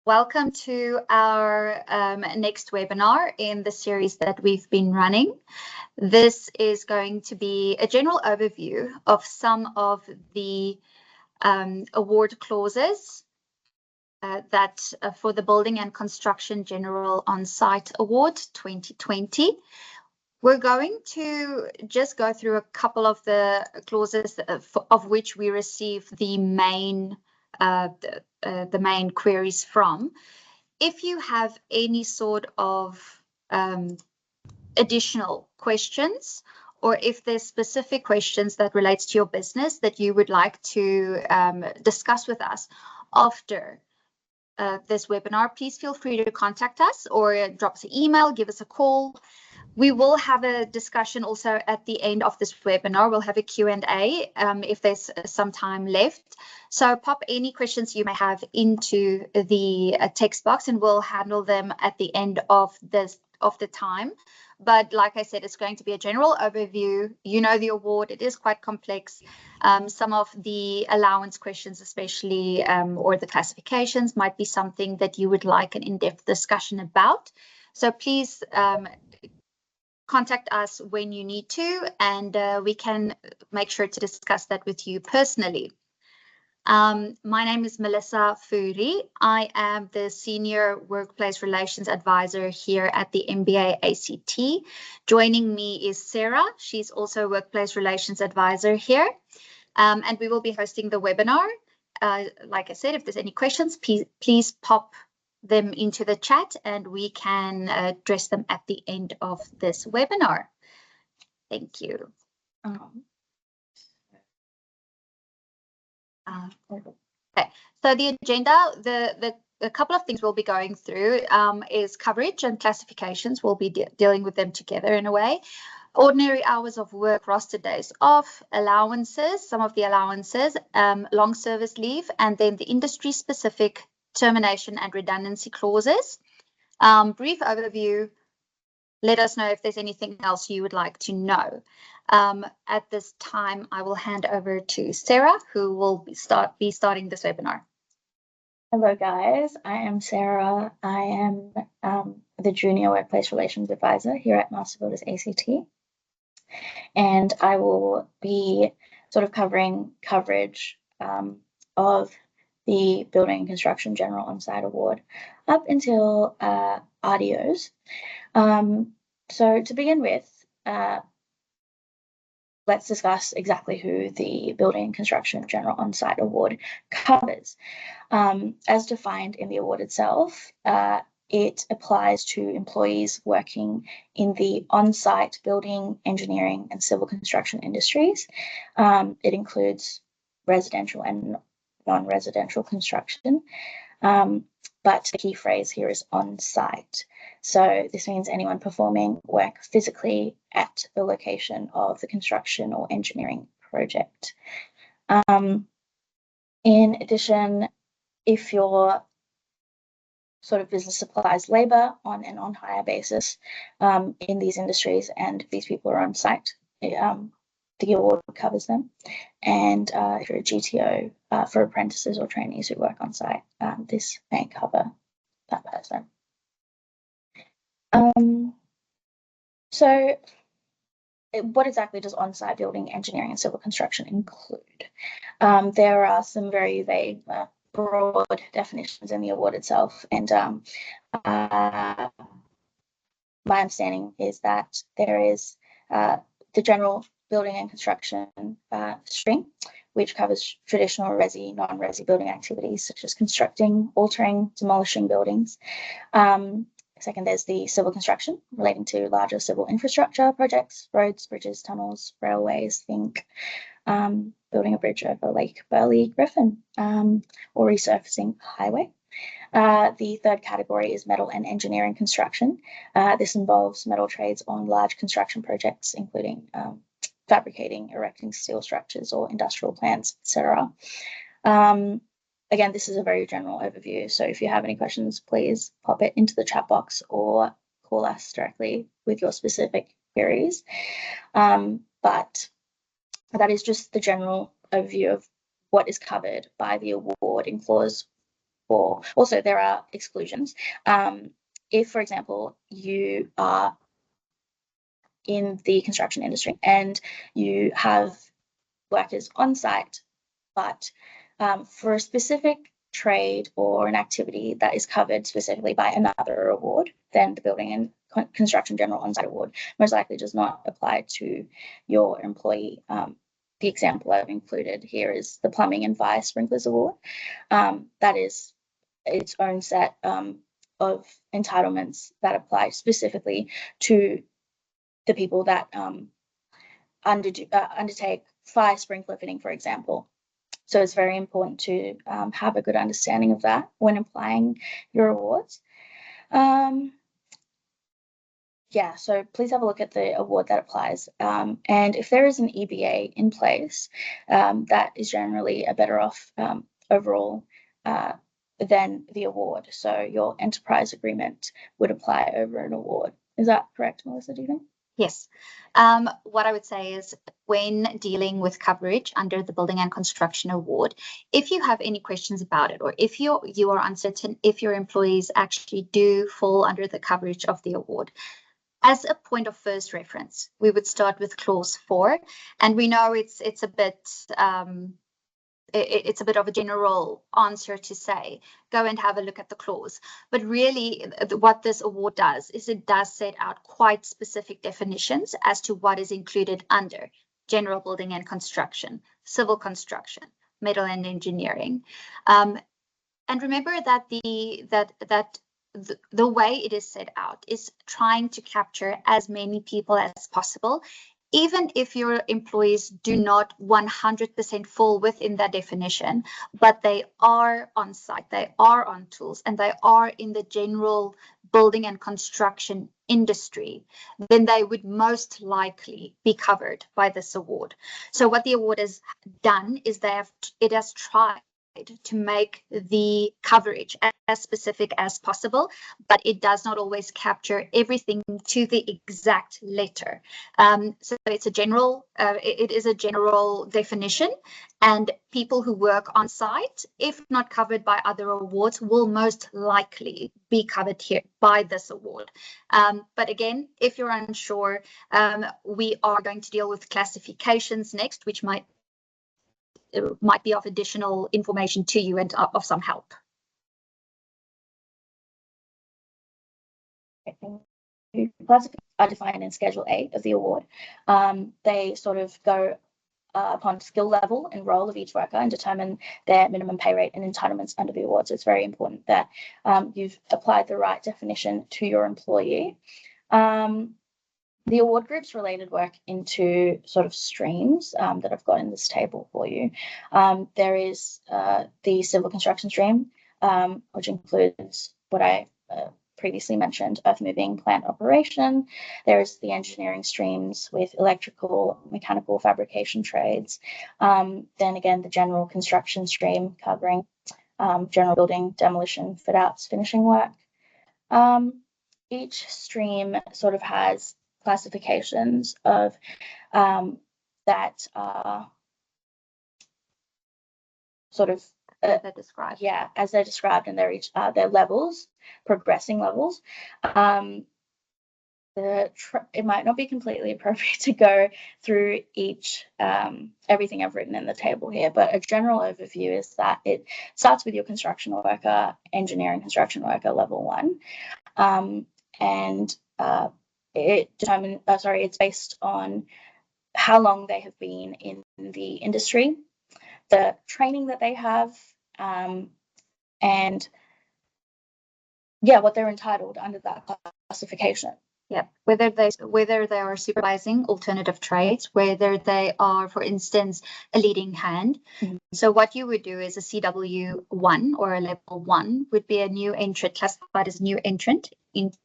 Welcome to our next webinar in the series that we've been running. This is going to be a general overview of some of the award clauses that for the Building and Construction General On-Site Award 2020. We're going to just go through a couple of the clauses of which we receive the main queries from. If you have any sort of additional questions, or if there's specific questions that relates to your business that you would like to discuss with us after this webinar, please feel free to contact us or drop us an email, give us a call. We will have a discussion also at the end of this webinar. We'll have a Q&A if there's some time left. So pop any questions you may have into the text box and we'll handle them at the end of the time. But like I said, it's going to be a general overview. You know the award, it is quite complex. Some of the allowance questions especially, or the classifications might be something that you would like an in-depth discussion about. So please contact us when you need to, and we can make sure to discuss that with you personally. My name is Melissa Furi. I am the Senior Workplace Relations Advisor here at the MBA ACT. Joining me is Sarah. She's also a Workplace Relations Advisor here. And we will be hosting the webinar. Like I said, if there's any questions, please pop them into the chat and we can address them at the end of this webinar. Thank you. Okay, so the agenda, a couple of things we'll be going through is coverage and classifications. We'll be dealing with them together in a way. Ordinary hours of work, roster days off, allowances, some of the allowances, long service leave, and then the industry specific termination and redundancy clauses. Brief overview. Let us know if there's anything else you would like to know. At this time, I will hand over to Sarah, who will be starting this webinar. Hello, guys. I am Sarah. I am the Junior Workplace Relations Advisor here at Master Builders ACT. And I will be sort of covering coverage of the Building and Construction General On-Site Award up until RDOs. So to begin with, let's discuss exactly who the Building and Construction General On-Site Award covers. As defined in the award itself, it applies to employees working in the on-site building, engineering, and civil construction industries. It includes residential and non-residential construction, but the key phrase here is on-site. So this means anyone performing work physically at the location of the construction or engineering project. In addition, if your sort of business supplies labor on an on-hire basis in these industries and these people are on site, the award covers them. And if you're a GTO for apprentices or trainees who work on site, this may cover that person. So what exactly does on-site building, engineering, and civil construction include? There are some very vague, broad definitions in the award itself, and my understanding is that there is the general building and construction stream, which covers traditional resi, non-resi building activities such as constructing, altering, demolishing buildings. Second, there's the civil construction relating to larger civil infrastructure projects, roads, bridges, tunnels, railways, think building a bridge over Lake Burley Griffin or resurfacing a highway. The third category is metal and engineering construction. This involves metal trades on large construction projects, including fabricating, erecting steel structures or industrial plants, etc. Again, this is a very general overview, so if you have any questions, please pop it into the chat box or call us directly with your specific queries. But that is just the general overview of what is covered by the award in clause for. Also, there are exclusions. If, for example, you are in the construction industry and you have workers on site, but for a specific trade or an activity that is covered specifically by another award, then the Building and Construction General On-Site Award most likely does not apply to your employee. The example I've included here is the Plumbing and Fire Sprinklers Award. That is its own set of entitlements that apply specifically to the people that undertake fire sprinkler fitting, for example. So it's very important to have a good understanding of that when applying your awards. Yeah, so please have a look at the award that applies. And if there is an EBA in place, that is generally a better off overall than the award. So your enterprise agreement would apply over an award. Is that correct, Melissa, do you think? Yes. What I would say is when dealing with coverage under the Building and Construction Award, if you have any questions about it, or if you are uncertain if your employees actually do fall under the coverage of the award, as a point of first reference, we would start with clause 4, and we know it's a bit it's a bit of a general answer to say, go and have a look at the clause. But really, what this award does is it does set out quite specific definitions as to what is included under general building and construction, civil construction, metal and engineering. And remember that the way it is set out is trying to capture as many people as possible, even if your employees do not 100% fall within that definition, but they are on site, they are on tools, and they are in the general building and construction industry, then they would most likely be covered by this award. So what the award has done is it has tried to make the coverage as specific as possible, but it does not always capture everything to the exact letter. So it's a general, it is a general definition, and people who work on site, if not covered by other awards, will most likely be covered here by this award. But again, if you're unsure, we are going to deal with classifications next, which might be of additional information to you and of some help. Classifications are defined in Schedule 8 of the award. They sort of go upon skill level and role of each worker and determine their minimum pay rate and entitlements under the award. So it's very important that you've applied the right definition to your employee. The award groups related work into sort of streams that I've got in this table for you. There is the civil construction stream, which includes what I previously mentioned, earth moving, plant operation. There is the engineering streams with electrical, mechanical, fabrication trades. Then again, the general construction stream covering general building, demolition, fit outs, finishing work. Each stream sort of has classifications of that are sort of they're described. Yeah, as they're described, and they're each their levels, progressing levels. It might not be completely appropriate to go through each everything I've written in the table here, but a general overview is that it starts with your construction worker, engineering construction worker level 1, and it's based on how long they have been in the industry, the training that they have, and what they're entitled under that classification. Yeah, whether they are supervising alternative trades, whether they are, for instance, a leading hand. Mm-hmm. So what you would do is a CW1 or a level 1 would be a new entrant, classified as a new entrant into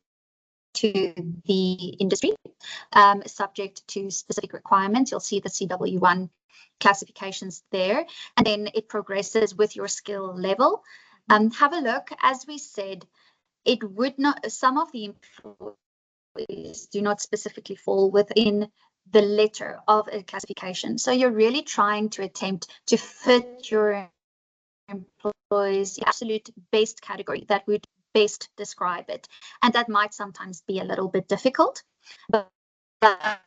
the industry, subject to specific requirements. You'll see the CW1 classifications there, and then it progresses with your skill level. Have a look. As we said, it would not, some of the employees do not specifically fall within the letter of a classification. So you're really trying to attempt to fit your employees the absolute best category that would best describe it. And that might sometimes be a little bit difficult, but the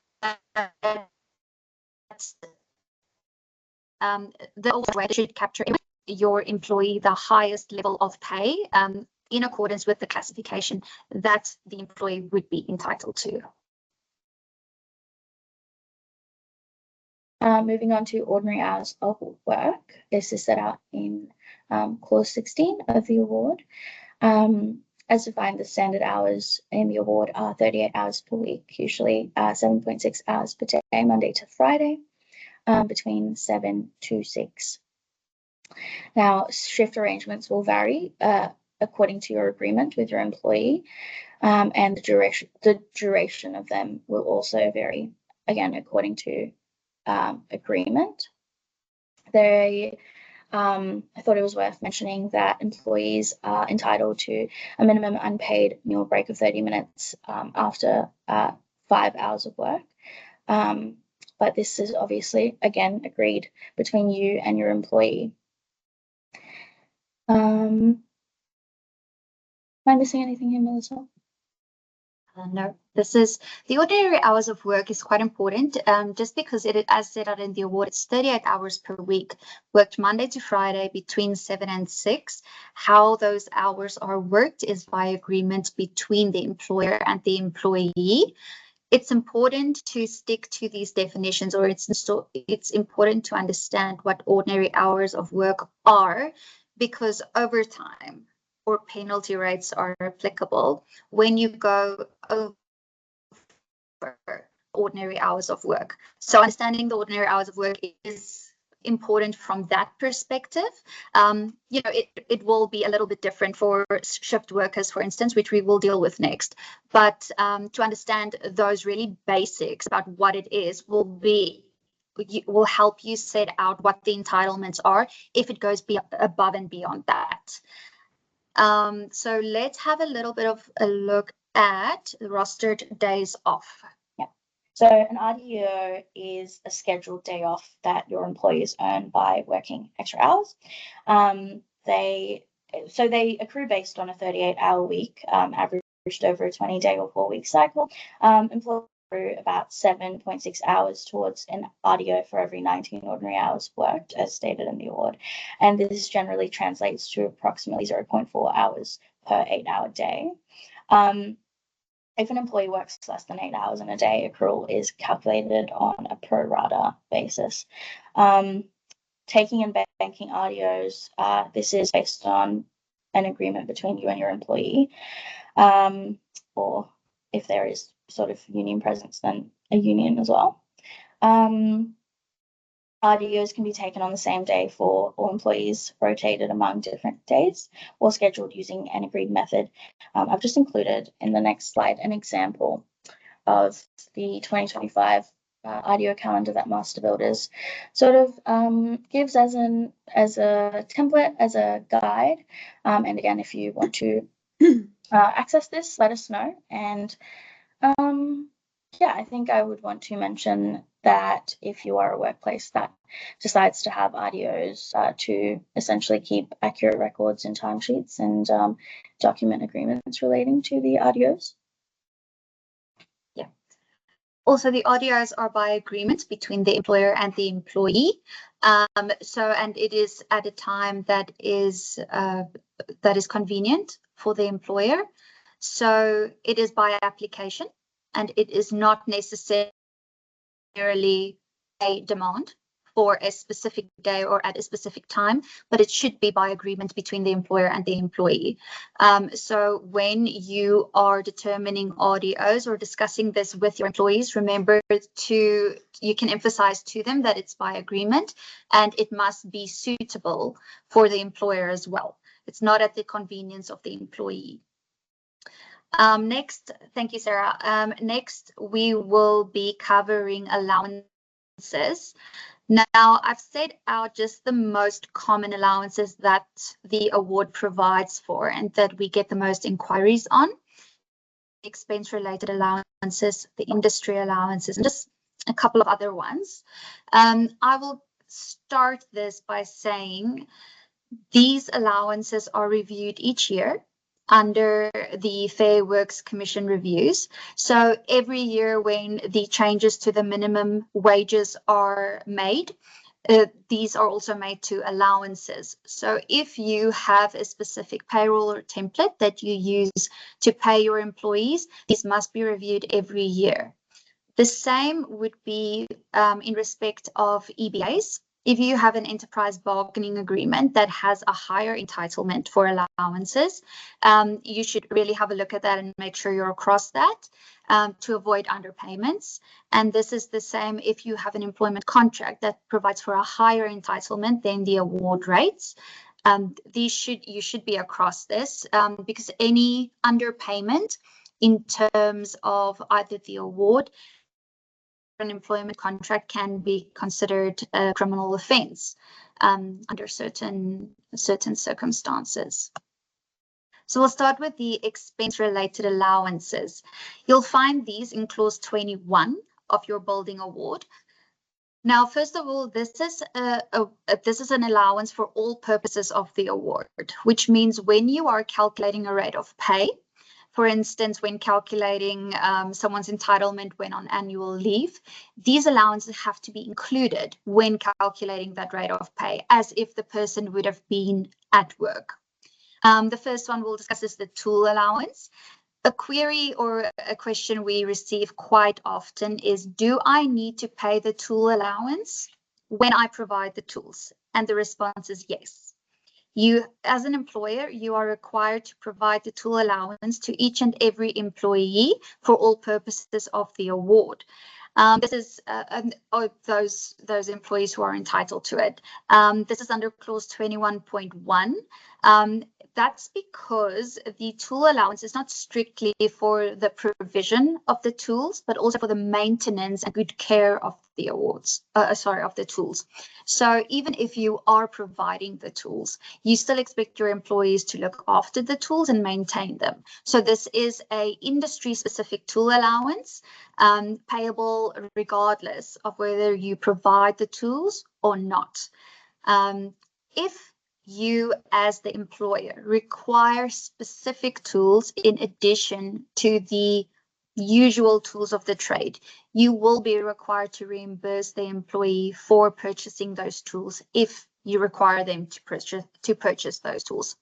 only way that should capture your employee the highest level of pay in accordance with the classification that the employee would be entitled to. Moving on to ordinary hours of work. This is set out in clause 16 of the award. As defined, the standard hours in the award are 38 hours per week, usually 7.6 hours per day, Monday to Friday, between 7 to 6. Now, shift arrangements will vary according to your agreement with your employee, and the duration of them will also vary, again, according to agreement. I thought it was worth mentioning that employees are entitled to a minimum unpaid meal break of 30 minutes after 5 hours of work. But this is obviously, again, agreed between you and your employee. Am I missing anything here, Melissa? No, this is the ordinary hours of work is quite important, just because it, as set out in the award, it's 38 hours per week, worked Monday to Friday between 7 and 6. How those hours are worked is by agreement between the employer and the employee. It's important to stick to these definitions, or it's important to understand what ordinary hours of work are, because overtime or penalty rates are applicable when you go over ordinary hours of work. So understanding the ordinary hours of work is important from that perspective. It will be a little bit different for shift workers, for instance, which we will deal with next. But to understand those really basics about what it is will help you set out what the entitlements are if it goes above and beyond that. So let's have a little bit of a look at rostered days off. Yeah. So an RDO is a scheduled day off that your employees earn by working extra hours. They accrue based on a 38-hour week, averaged over a 20-day or 4-week cycle. Employees accrue about 7.6 hours towards an RDO for every 19 ordinary hours worked, as stated in the award. And this generally translates to approximately 0.4 hours per 8-hour day. If an employee works less than 8 hours in a day, accrual is calculated on a pro rata basis. Taking and banking RDOs, this is based on an agreement between you and your employee, or if there is sort of union presence, then a union as well. RDOs can be taken on the same day for all employees, rotated among different days, or scheduled using an agreed method. I've just included in the next slide an example of the 2025 RDO calendar that Master Builders sort of gives as a template, as a guide. And again, if you want to access this, let us know. And yeah, I think I would want to mention that if you are a workplace that decides to have RDOs to essentially keep accurate records in timesheets and document agreements relating to the RDOs. Yeah. Also, the RDOs are by agreement between the employer and the employee. And it is at a time that is convenient for the employer. So it is by application, and it is not necessarily a demand for a specific day or at a specific time, but it should be by agreement between the employer and the employee. So when you are determining RDOs or discussing this with your employees, remember you can emphasize to them that it's by agreement and it must be suitable for the employer as well. It's not at the convenience of the employee. Next, thank you, Sarah. Next, we will be covering allowances. Now, I've set out just the most common allowances that the award provides for and that we get the most inquiries on. Expense-related allowances, the industry allowances, and just a couple of other ones. I will start this by saying These allowances are reviewed each year under the Fair Works Commission reviews. So every year when the changes to the minimum wages are made, these are also made to allowances. So if you have a specific payroll or template that you use to pay your employees, these must be reviewed every year. The same would be in respect of EBAs. If you have an enterprise bargaining agreement that has a higher entitlement for allowances, you should really have a look at that and make sure you're across that to avoid underpayments. And this is the same if you have an employment contract that provides for a higher entitlement than the award rates. You should be across this because any underpayment in terms of either the award, an employment contract can be considered a criminal offence under certain circumstances. So we'll start with the expense-related allowances. You'll find these in clause 21 of your building award. Now, first of all, this is an allowance for all purposes of the award, which means when you are calculating a rate of pay, for instance, when calculating someone's entitlement when on annual leave, these allowances have to be included when calculating that rate of pay, as if the person would have been at work. The first one we'll discuss is the tool allowance. A query or a question we receive quite often is, do I need to pay the tool allowance when I provide the tools? And the response is yes. You, as an employer, you are required to provide the tool allowance to each and every employee for all purposes of the award. This is those employees who are entitled to it. This is under clause 21.1. That's because the tool allowance is not strictly for the provision of the tools, but also for the maintenance and good care of the of the tools. So even if you are providing the tools, you still expect your employees to look after the tools and maintain them. So this is a industry-specific tool allowance, payable regardless of whether you provide the tools or not. If you as the employer require specific tools in addition to the usual tools of the trade, you will be required to reimburse the employee for purchasing those tools if you require them to purchase those tools.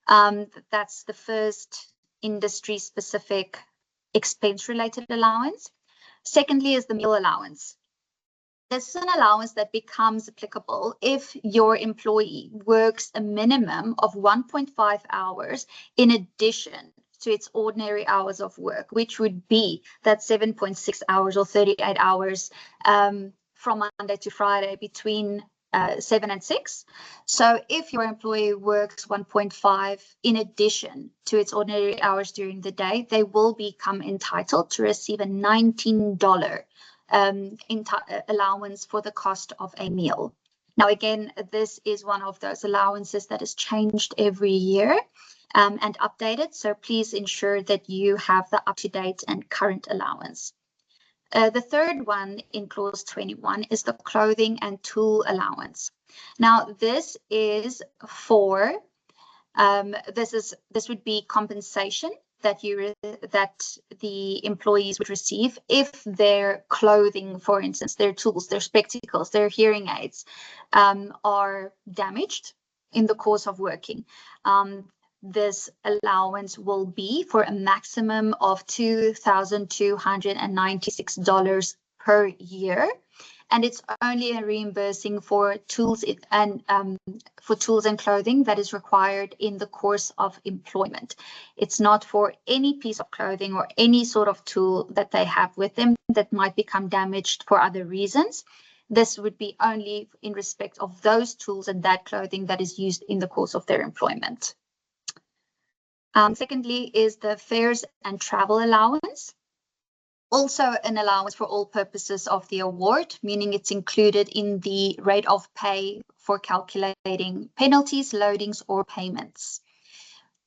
That's the first industry-specific expense-related allowance. Secondly is the meal allowance. This is an allowance that becomes applicable if your employee works a minimum of 1.5 hours in addition to its ordinary hours of work, which would be that 7.6 hours or 38 hours from Monday to Friday between 7 and 6. So if your employee works 1.5 in addition to its ordinary hours during the day, they will become entitled to receive a $19 allowance for the cost of a meal. Now, again, this is one of those allowances that is changed every year and updated. So please ensure that you have the up-to-date and current allowance. The third one in clause 21 is the clothing and tool allowance. Now, this is for this would be compensation that the employees would receive if their clothing, for instance, their tools, their spectacles, their hearing aids are damaged in the course of working. This allowance will be for a maximum of $2,296 per year, and it's only a reimbursing for tools and clothing that is required in the course of employment. It's not for any piece of clothing or any sort of tool that they have with them that might become damaged for other reasons. This would be only in respect of those tools and that clothing that is used in the course of their employment. Secondly is the fares and travel allowance. Also an allowance for all purposes of the award, meaning it's included in the rate of pay for calculating penalties, loadings, or payments.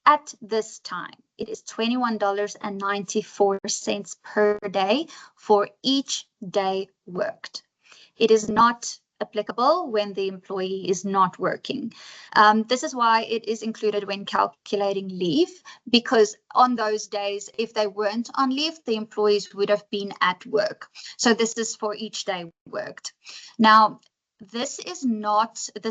At this time, it is $21.94 per day for each day worked. It is not applicable when the employee is not working. This is why it is included when calculating leave, because on those days, if they weren't on leave, the employees would have been at work. So this is for each day worked. Now, this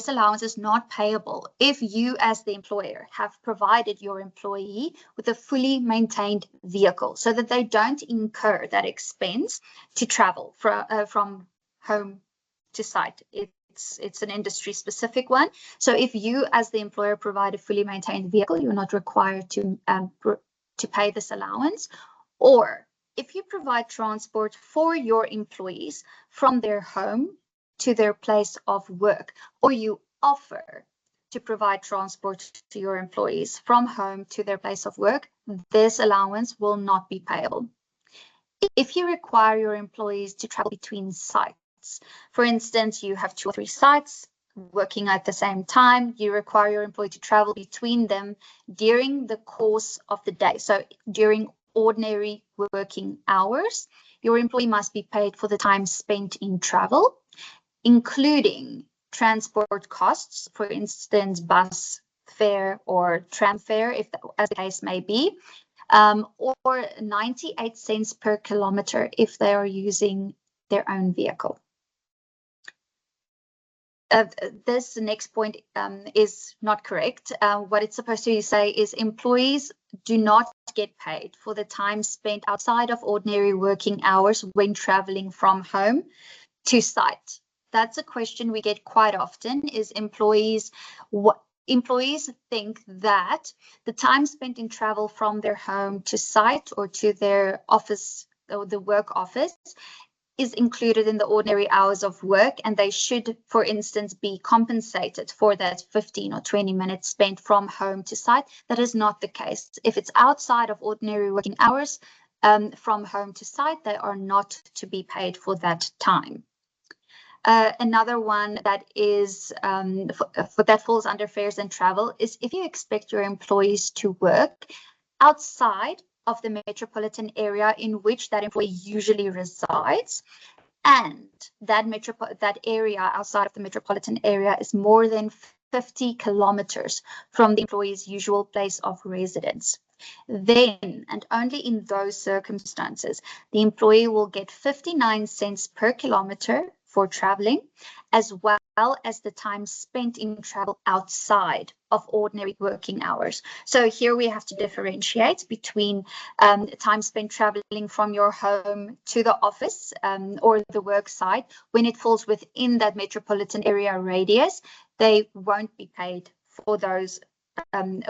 allowance is not payable if you as the employer have provided your employee with a fully maintained vehicle so that they don't incur that expense to travel from home to site. It's an industry specific one. So if you as the employer provide a fully maintained vehicle, you're not required to pay this allowance. Or if you provide transport for your employees from their home to their place of work, or you offer to provide transport to your employees from home to their place of work, this allowance will not be payable. If you require your employees to travel between sites, for instance, you have 2 or 3 sites working at the same time, you require your employee to travel between them during the course of the day. So during ordinary working hours, your employee must be paid for the time spent in travel, including transport costs, for instance, bus fare or tram fare, as the case may be, or 98 cents per kilometer if they are using their own vehicle. This next point is not correct. What it's supposed to say is employees do not get paid for the time spent outside of ordinary working hours when traveling from home to site. That's a question we get quite often, is employees think that the time spent in travel from their home to site or to their office or the work office is included in the ordinary hours of work, and they should, for instance, be compensated for that 15 or 20 minutes spent from home to site. That is not the case. If it's outside of ordinary working hours from home to site, they are not to be paid for that time. Another one that is that falls under fares and travel is if you expect your employees to work outside of the metropolitan area in which that employee usually resides, and that area outside of the metropolitan area is more than 50 kilometers from the employee's usual place of residence. Then, and only in those circumstances, the employee will get 59 cents per kilometer for traveling, as well as the time spent in travel outside of ordinary working hours. So here we have to differentiate between time spent traveling from your home to the office or the work site. When it falls within that metropolitan area radius, they won't be paid for those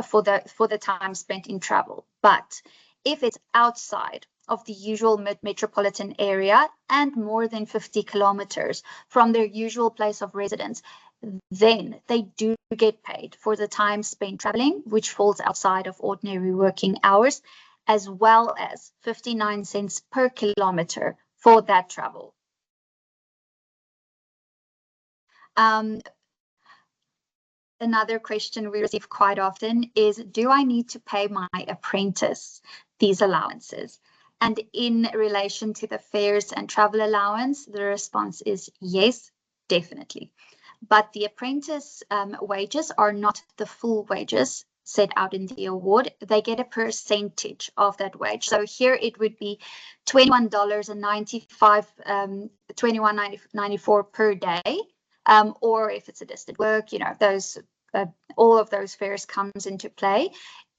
for the time spent in travel. But if it's outside of the usual metropolitan area and more than 50 kilometers from their usual place of residence, then they do get paid for the time spent traveling, which falls outside of ordinary working hours, as well as 59 cents per kilometer for that travel. Another question we receive quite often is, do I need to pay my apprentice these allowances? And in relation to the fares and travel allowance, the response is yes, definitely. But the apprentice wages are not the full wages set out in the award. They get a percentage of that wage. So here it would be $21.95, $21.94 per day. Or if it's a distant work, you know, those all of those fares comes into play.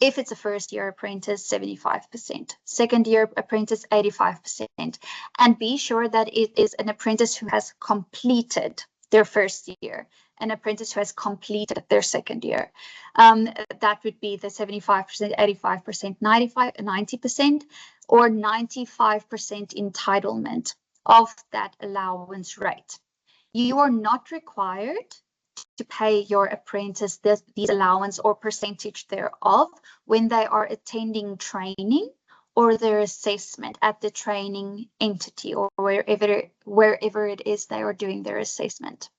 If it's a first year apprentice, 75%, second year apprentice, 85%, and be sure that it is an apprentice who has completed their first year, an apprentice who has completed their second year. That would be the 75%, 85%, 90%, or 95% entitlement of that allowance rate. You are not required to pay your apprentice these allowance or percentage thereof when they are attending training or their assessment at the training entity or wherever it is they are doing their assessment.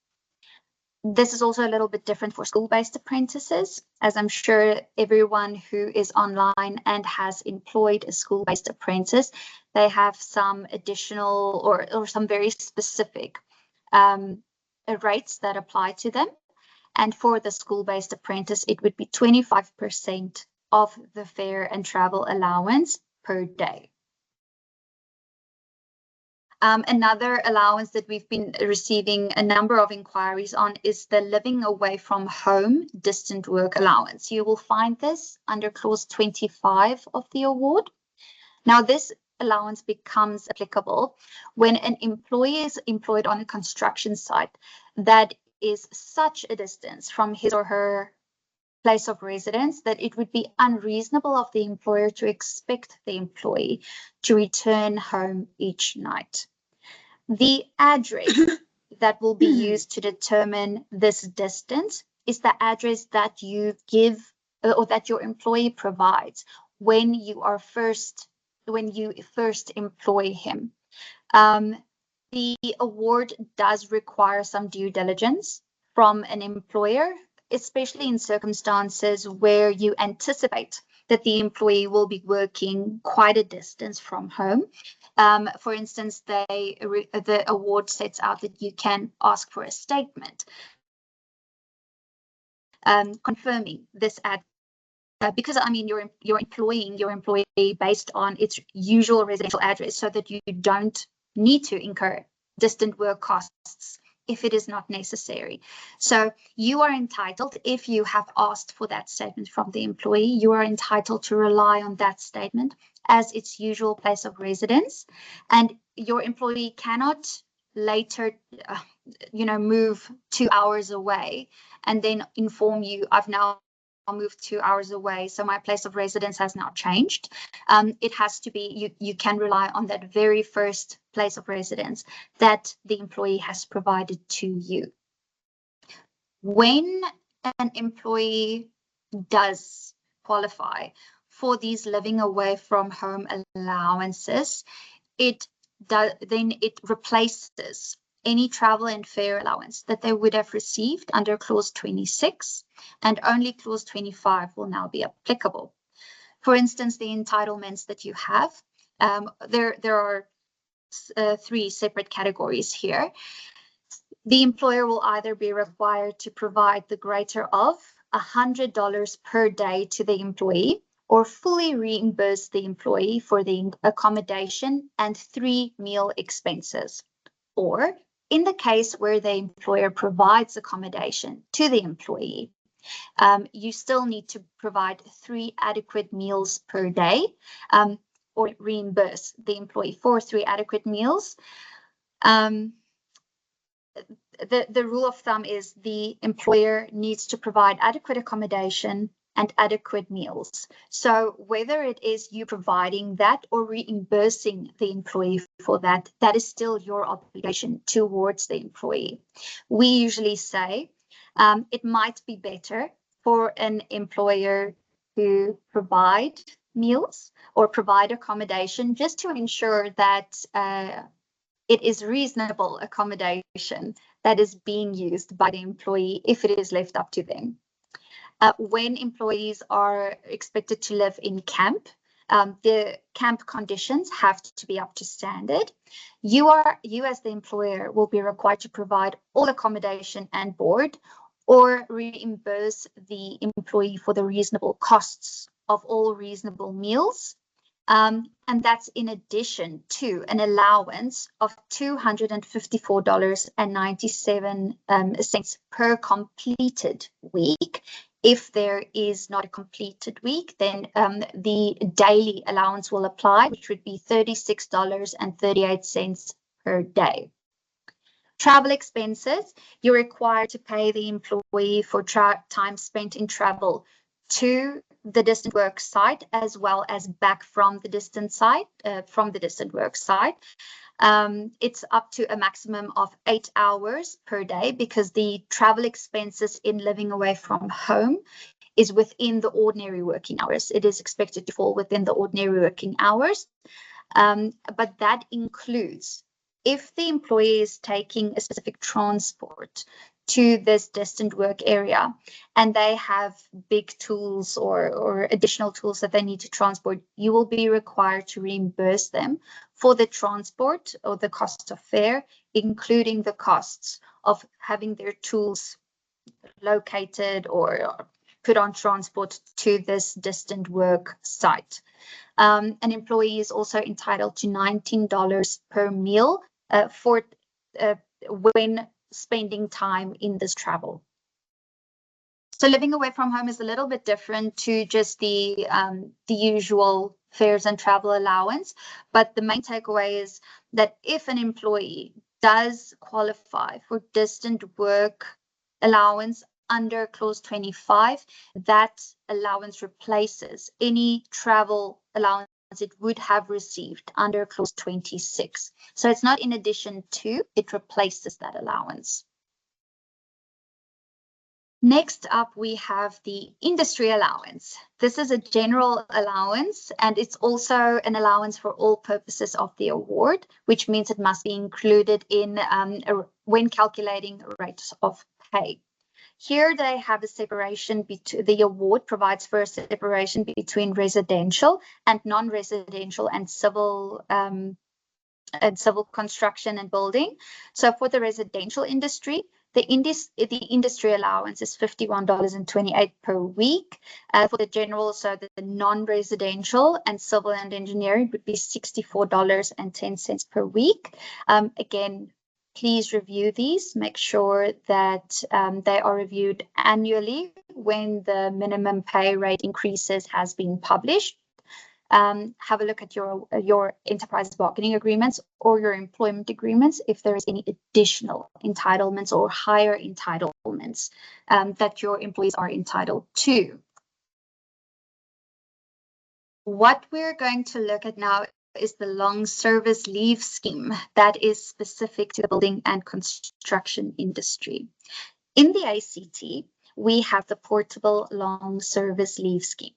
This is also a little bit different for school-based apprentices, as I'm sure everyone who is online and has employed a school-based apprentice, they have some additional or some very specific rates that apply to them. And for the school-based apprentice, it would be 25% of the fare and travel allowance per day. Another allowance that we've been receiving a number of inquiries on is the living away from home distant work allowance. You will find this under clause 25 of the award. Now, this allowance becomes applicable when an employee is employed on a construction site that is such a distance from his or her place of residence that it would be unreasonable of the employer to expect the employee to return home each night. The address that will be used to determine this distance is the address that you give or that your employee provides when you first employ him. The award does require some due diligence from an employer, especially in circumstances where you anticipate that the employee will be working quite a distance from home. For instance, the award sets out that you can ask for a statement confirming this because I mean you're employing your employee based on its usual residential address, so that you don't need to incur distant work costs if it is not necessary. So you are entitled, if you have asked for that statement from the employee, you are entitled to rely on that statement as its usual place of residence, and your employee cannot later move 2 hours away and then inform you, I've now moved 2 hours away, so my place of residence has now changed. It has to be, you can rely on that very first place of residence that the employee has provided to you. When an employee does qualify for these living away from home allowances, then it replaces any travel and fare allowance that they would have received under clause 26, and only clause 25 will now be applicable. For instance, the entitlements that you have, there are 3 separate categories here. The employer will either be required to provide the greater of $100 per day to the employee, or fully reimburse the employee for the accommodation and 3 meal expenses. Or in the case where the employer provides accommodation to the employee, you still need to provide 3 adequate meals per day, or reimburse the employee for 3 adequate meals. The rule of thumb is the employer needs to provide adequate accommodation and adequate meals. So whether it is you providing that or reimbursing the employee for that, that is still your obligation towards the employee. We usually say it might be better for an employer to provide meals or provide accommodation, just to ensure that it is reasonable accommodation that is being used by the employee if it is left up to them. When employees are expected to live in camp, the camp conditions have to be up to standard. You as the employer will be required to provide all accommodation and board, or reimburse the employee for the reasonable costs of all reasonable meals. And that's in addition to an allowance of $254.97 per completed week. If there is not a completed week, then the daily allowance will apply, which would be $36.38 per day. Travel expenses, you're required to pay the employee for time spent in travel to the distant work site, as well as back from the distant work site. It's up to a maximum of 8 hours per day, because the travel expenses in living away from home is within the ordinary working hours. It is expected to fall within the ordinary working hours, but that includes if the employee is taking a specific transport to this distant work area and they have big tools or additional tools that they need to transport, you will be required to reimburse them for the transport or the cost of fare, including the costs of having their tools located or put on transport to this distant work site. An employee is also entitled to $19 per meal for when spending time in this travel. So living away from home is a little bit different to just the usual fares and travel allowance. But the main takeaway is that if an employee does qualify for distant work allowance under clause 25, that allowance replaces any travel allowance it would have received under clause 26. So it's not in addition to, it replaces that allowance. Next up, we have the industry allowance. This is a general allowance, and it's also an allowance for all purposes of the award, which means it must be included in when calculating rates of pay. Here they have a separation between the award provides for a separation between residential and non-residential and civil construction and building. So for the residential industry, the industry allowance is $51.28 per week. For the general, so the non-residential and civil and engineering would be $64.10 per week. Again, please review these. Make sure that they are reviewed annually when the minimum pay rate increases has been published. Have a look at your enterprise bargaining agreements or your employment agreements if there is any additional entitlements or higher entitlements that your employees are entitled to. What we're going to look at now is the long service leave scheme that is specific to the building and construction industry. In the ACT, we have the portable long service leave scheme.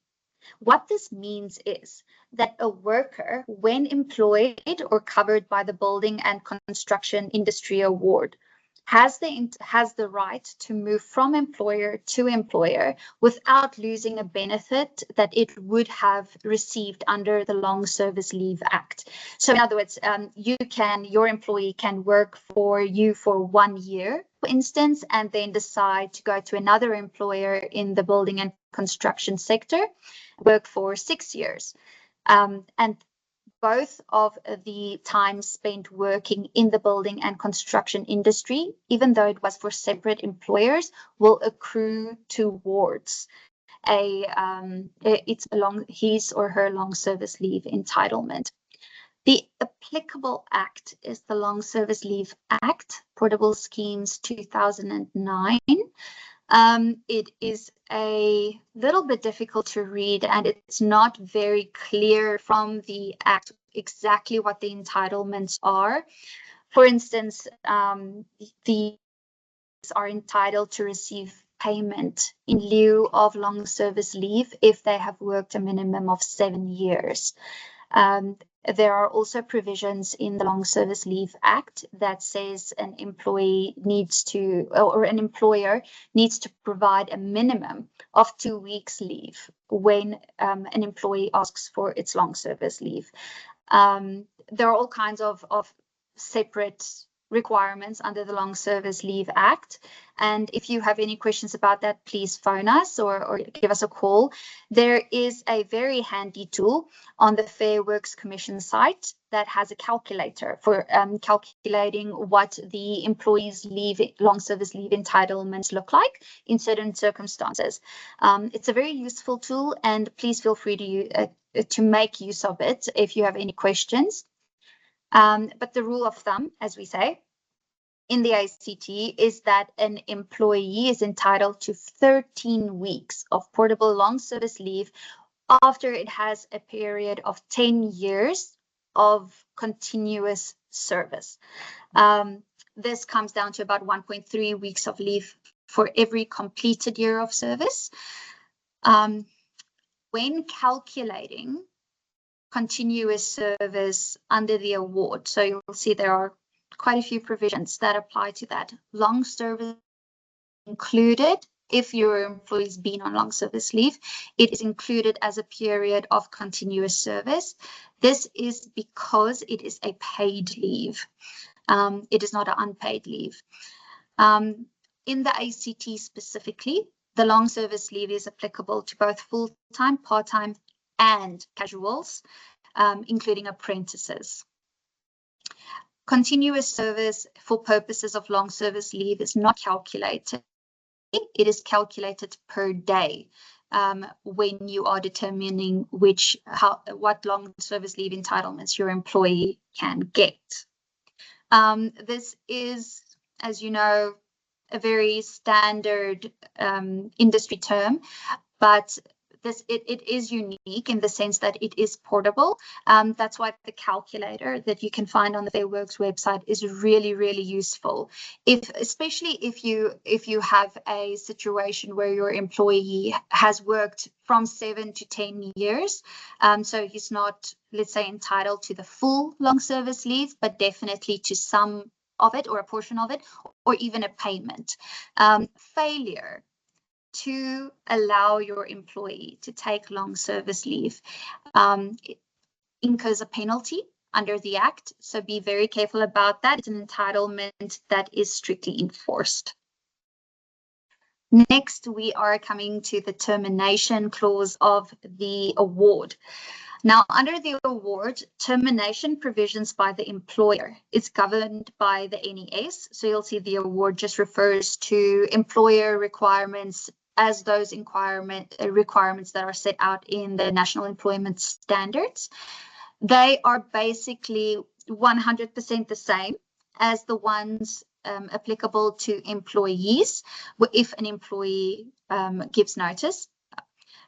What this means is that a worker, when employed or covered by the building and construction industry award, has the right to move from employer to employer without losing a benefit that it would have received under the Long Service Leave Act. So in other words, your employee can work for you for 1 year, for instance, and then decide to go to another employer in the building and construction sector, work for 6 years. And both of the time spent working in the building and construction industry, even though it was for separate employers, will accrue towards his or her long service leave entitlement. The applicable act is the Long Service Leave Act, Portable Schemes 2009. It is a little bit difficult to read, and it's not very clear from the Act exactly what the entitlements are. For instance, these are entitled to receive payment in lieu of long service leave if they have worked a minimum of 7 years. There are also provisions in the Long Service Leave Act that says an employee needs to, or an employer needs to provide a minimum of 2 weeks leave when an employee asks for its long service leave. There are all kinds of separate requirements under the Long Service Leave Act. And if you have any questions about that, please phone us or give us a call. There is a very handy tool on the Fair Works Commission site that has a calculator for calculating what the employees' long service leave entitlements look like in certain circumstances. It's a very useful tool, and please feel free to make use of it if you have any questions. But the rule of thumb, as we say, in the ACT is that an employee is entitled to 13 weeks of portable long service leave after it has a period of 10 years of continuous service. This comes down to about 1.3 weeks of leave for every completed year of service. When calculating continuous service under the award, so you'll see there are quite a few provisions that apply to that. Long service included if your employee's been on long service leave. It is included as a period of continuous service. This is because it is a paid leave. It is not an unpaid leave. In the ACT specifically, the long service leave is applicable to both full-time, part-time, and casuals, including apprentices. Continuous service for purposes of long service leave is not calculated. It is calculated per day when you are determining what long service leave entitlements your employee can get. This is, as you know, a very standard industry term, but it is unique in the sense that it is portable. That's why the calculator that you can find on the Fair Works website is really, really useful. Especially if you have a situation where your employee has worked from 7 to 10 years, so he's not, let's say, entitled to the full long service leave, but definitely to some of it or a portion of it, or even a payment. Failure to allow your employee to take long service leave incurs a penalty under the Act. So be very careful about that. It's an entitlement that is strictly enforced. Next, we are coming to the termination clause of the award. Now, under the award, termination provisions by the employer is governed by the NES. So you'll see the award just refers to employer requirements as those requirements that are set out in the National Employment Standards. They are basically 100% the same as the ones applicable to employees if an employee gives notice.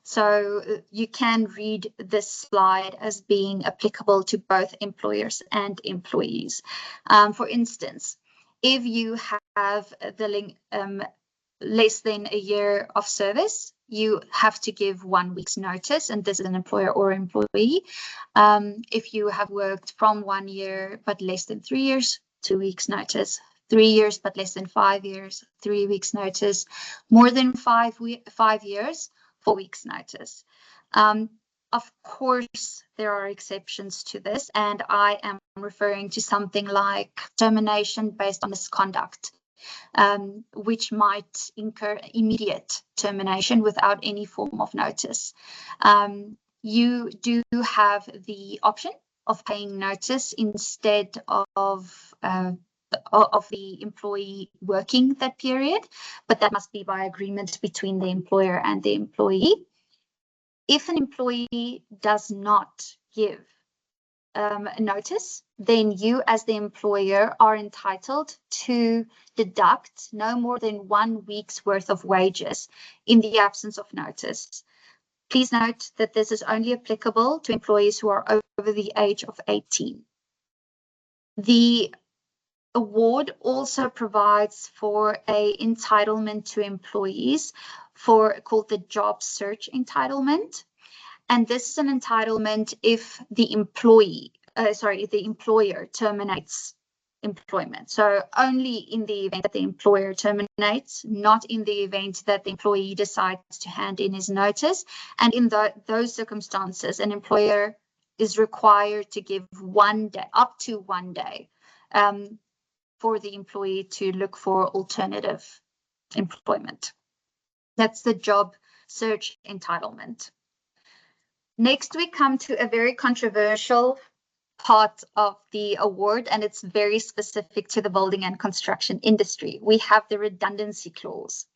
So you can read this slide as being applicable to both employers and employees. For instance, if you have the less than a year of service, you have to give 1 week's notice, and this is an employer or employee. If you have worked from 1 year but less than 3 years, 2 weeks notice. 3 years but less than 5 years, 3 weeks notice. More than 5 years, 4 weeks notice. Of course, there are exceptions to this, and I am referring to something like termination based on misconduct, which might incur immediate termination without any form of notice. You do have the option of paying notice instead of the employee working that period, but that must be by agreement between the employer and the employee. If an employee does not give notice, then you as the employer are entitled to deduct no more than 1 week's worth of wages in the absence of notice. Please note that this is only applicable to employees who are over the age of 18. The award also provides for an entitlement to employees called the job search entitlement. And this is an entitlement if the employer terminates employment. So only in the event that the employer terminates, not in the event that the employee decides to hand in his notice. And in those circumstances, an employer is required to give 1 day, up to 1 day, for the employee to look for alternative employment. That's the job search entitlement. Next, we come to a very controversial part of the award, and it's very specific to the building and construction industry. We have the redundancy clause.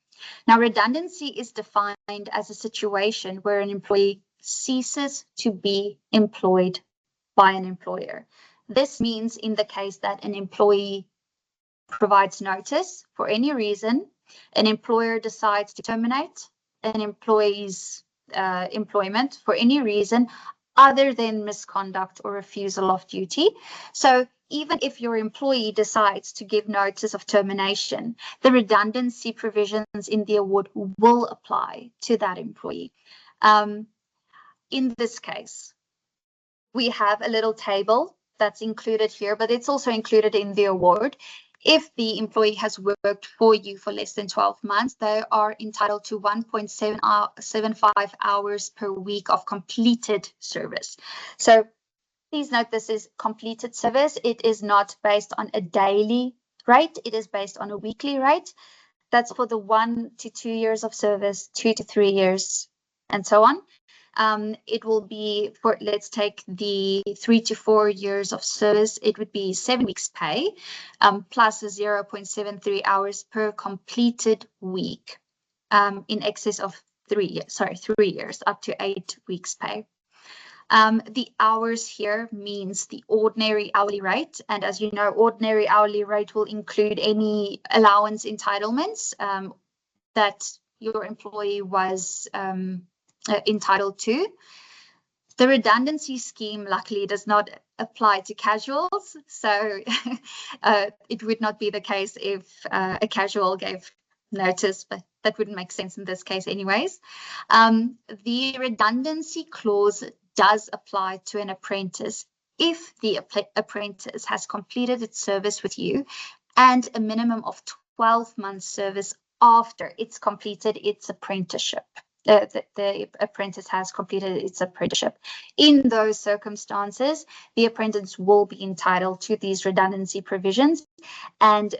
Now, redundancy is defined as a situation where an employee ceases to be employed by an employer. This means in the case that an employee provides notice for any reason, an employer decides to terminate an employee's employment for any reason other than misconduct or refusal of duty. So even if your employee decides to give notice of termination, the redundancy provisions in the award will apply to that employee. In this case, we have a little table that's included here, but it's also included in the award. If the employee has worked for you for less than 12 months, they are entitled to 1.75 hours per week of completed service. So please note this is completed service. It is not based on a daily rate. It is based on a weekly rate. That's for the 1 to 2 years of service, 2 to 3 years, and so on. It will be for, let's take the 3 to 4 years of service, it would be 7 weeks pay, plus 0.73 hours per completed week, in excess of 3 years, up to 8 weeks pay. The hours here means the ordinary hourly rate. And as you know, ordinary hourly rate will include any allowance entitlements that your employee was entitled to. The redundancy scheme luckily does not apply to casuals, so it would not be the case if a casual gave notice, but that wouldn't make sense in this case anyways. The redundancy clause does apply to an apprentice if the apprentice has completed its service with you and a minimum of 12 months service after it's completed its apprenticeship. The apprentice has completed its apprenticeship. In those circumstances, the apprentice will be entitled to these redundancy provisions and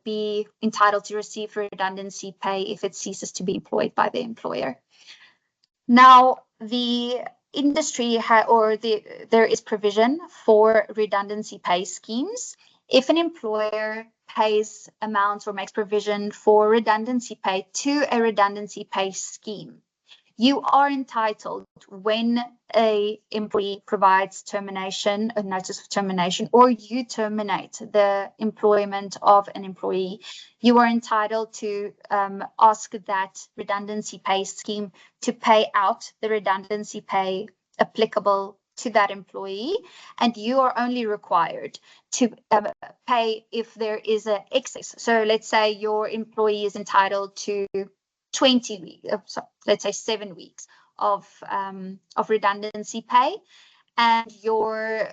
be entitled to receive redundancy pay if it ceases to be employed by the employer. Now, the industry there is provision for redundancy pay schemes. If an employer pays amounts or makes provision for redundancy pay to a redundancy pay scheme, you are entitled, when a employee provides termination, a notice of termination, or you terminate the employment of an employee, you are entitled to ask that redundancy pay scheme to pay out the redundancy pay applicable to that employee, and you are only required to pay if there is an excess. So let's say your employee is entitled to 20 weeks, let's say 7 weeks of redundancy pay, and your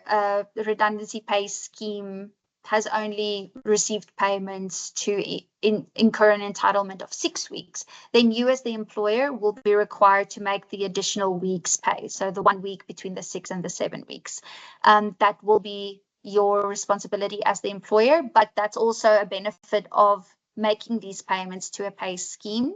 redundancy pay scheme has only received payments to incur an entitlement of 6 weeks, then you as the employer will be required to make the additional weeks pay. So the 1 week between the 6 and the 7 weeks. That will be your responsibility as the employer, but that's also a benefit of making these payments to a pay scheme.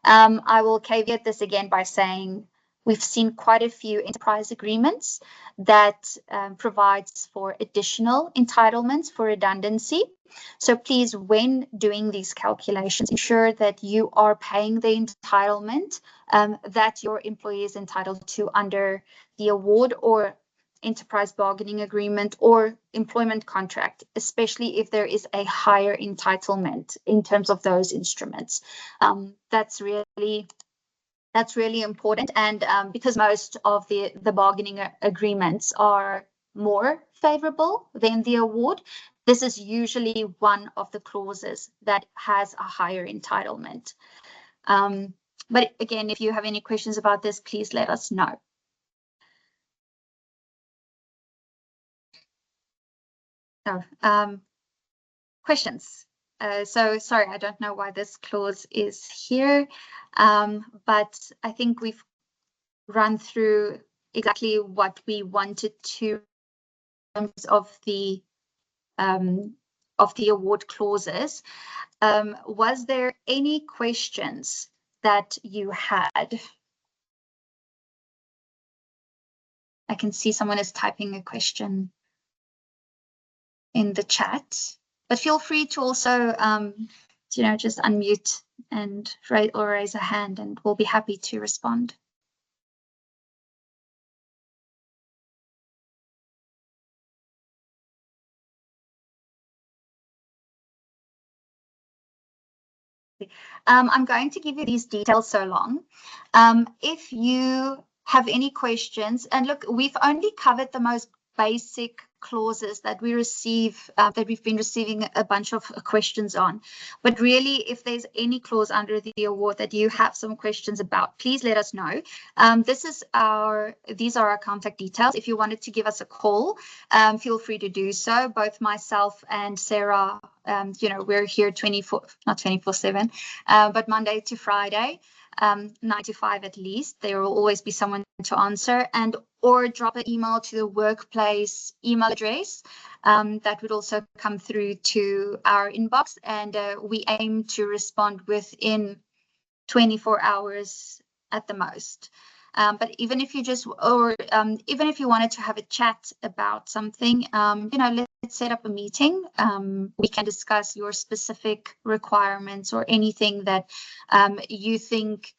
I will caveat this again by saying we've seen quite a few enterprise agreements that provides for additional entitlements for redundancy. So please, when doing these calculations, ensure that you are paying the entitlement that your employee is entitled to under the award or enterprise bargaining agreement or employment contract, especially if there is a higher entitlement in terms of those instruments. That's really important, and because most of the bargaining agreements are more favorable than the award, this is usually one of the clauses that has a higher entitlement. But again, if you have any questions about this, please let us know. Questions? So sorry, I don't know why this clause is here, but I think we've run through exactly what we wanted to in terms of the award clauses. Was there any questions that you had? I can see someone is typing a question in the chat, but feel free to also, just unmute and raise a hand, and we'll be happy to respond. I'm going to give you these details so long. If you have any questions, and look, we've only covered the most basic clauses that we receive, that we've been receiving a bunch of questions on. But really, if there's any clause under the award that you have some questions about, please let us know. These are our contact details. If you wanted to give us a call, feel free to do so. Both myself and Sarah You know, we're here not 24/7, but Monday to Friday, 9 to 5 at least. There will always be someone to answer, and or drop an email to the workplace email address. That would also come through to our inbox, and we aim to respond within 24 hours at the most. But even if you even if you wanted to have a chat about something, you know, let's set up a meeting. We can discuss your specific requirements or anything that you think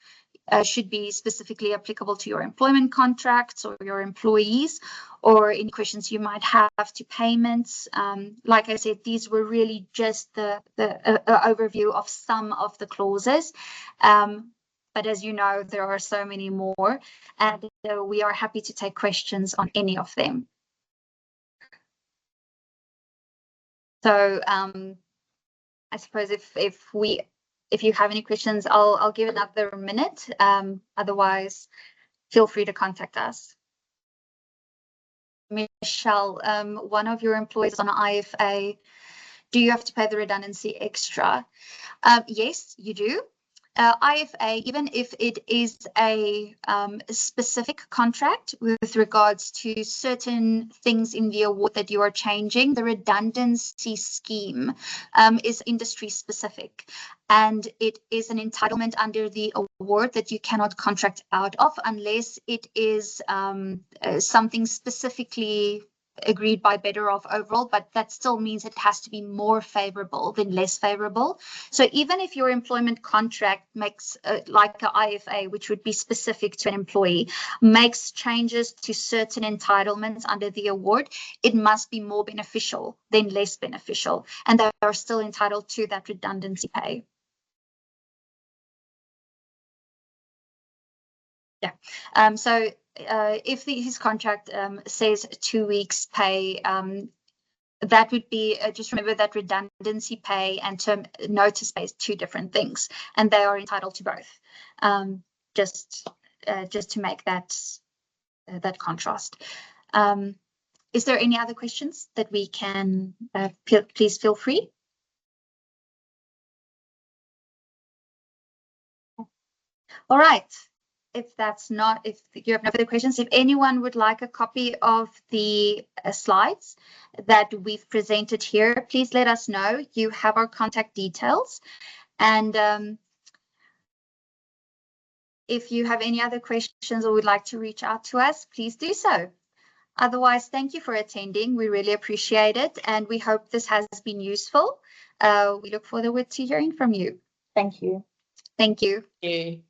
should be specifically applicable to your employment contracts or your employees, or any questions you might have to payments. Like I said, these were really just the overview of some of the clauses. But as you know, there are so many more, and we are happy to take questions on any of them. So I suppose if you have any questions, I'll give another minute. Otherwise, feel free to contact us. Michelle, one of your employees on IFA, do you have to pay the redundancy extra? Yes, you do. IFA, even if it is a specific contract with regards to certain things in the award that you are changing, the redundancy scheme is industry specific, and it is an entitlement under the award that you cannot contract out of unless it is something specifically agreed by Better Off overall, but that still means it has to be more favorable than less favorable. So even if your employment contract makes, like an IFA, which would be specific to an employee, makes changes to certain entitlements under the award, it must be more beneficial than less beneficial, and they are still entitled to that redundancy pay. Yeah. So if his contract says 2 weeks pay, that would be, just remember that redundancy pay and term notice pay is 2 different things, and they are entitled to both. Just to make that contrast. Is there any other questions that we can, please feel free. All right. If you have no further questions, if anyone would like a copy of the slides that we've presented here, please let us know. You have our contact details. And if you have any other questions or would like to reach out to us, please do so. Otherwise, thank you for attending. We really appreciate it, and we hope this has been useful. We look forward to hearing from you. Thank you. Thank you. Okay.